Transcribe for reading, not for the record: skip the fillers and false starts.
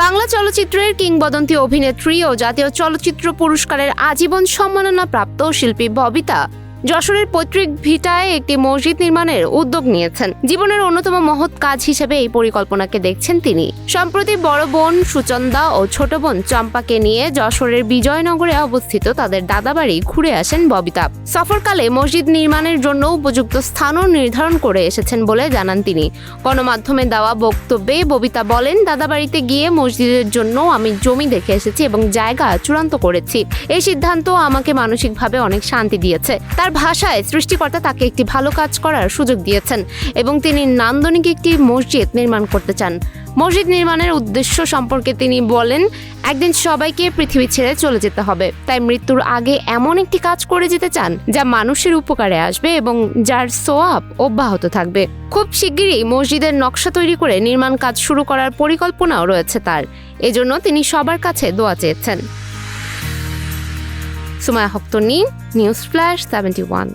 বাংলা চলচ্চিত্রের কিংবদন্তি অভিনেত্রী ও জাতীয় চলচ্চিত্র পুরস্কারের আজীবন সম্মাননা প্রাপ্ত শিল্পী ববিতা যশোরের পৈতৃক ভিটায় একটি মসজিদ নির্মাণের উদ্যোগ নিয়েছেন। জীবনের অন্যতম মহৎ কাজ হিসেবে এই পরিকল্পনাকে দেখছেন তিনি। সম্প্রতি বড় বোন সুচন্দা ও ছোট বোন চম্পাকে নিয়ে যশোরের বিজয়নগরে অবস্থিত তাদের দাদাবাড়ি ঘুরে আসেন ববিতা। সফরকালে মসজিদ নির্মাণের জন্য উপযুক্ত স্থানও নির্ধারণ করে এসেছেন বলে জানান তিনি। গণমাধ্যমে দেওয়া বক্তব্যে ববিতা বলেন, দাদাবাড়িতে গিয়ে মসজিদের জন্য আমি জমি দেখে এসেছি এবং জায়গা চূড়ান্ত করেছি। এই সিদ্ধান্ত আমাকে মানসিকভাবে অনেক শান্তি দিয়েছে। তার ভাষায় সৃষ্টিকর্তা তাকে একটি ভালো কাজ করার সুযোগ দিয়েছেন এবং তিনি নান্দনিক একটি মসজিদ নির্মাণ করতে চান। মসজিদ নির্মাণের উদ্দেশ্য সম্পর্কে তিনি বলেন, একদিন সবাইকে পৃথিবী ছেড়ে চলে যেতে হবে, তাই মৃত্যুর আগে এমন একটি কাজ করে যেতে চান যা মানুষের উপকারে আসবে এবং যার সোয়াব অব্যাহত থাকবে। খুব শিগগিরই মসজিদের নকশা তৈরি করে নির্মাণ কাজ শুরু করার পরিকল্পনাও রয়েছে তার। এজন্য তিনি সবার কাছে দোয়া চেয়েছেন। সুমায়া হক তন্নি, নিউজ ফ্ল্যাশ 71।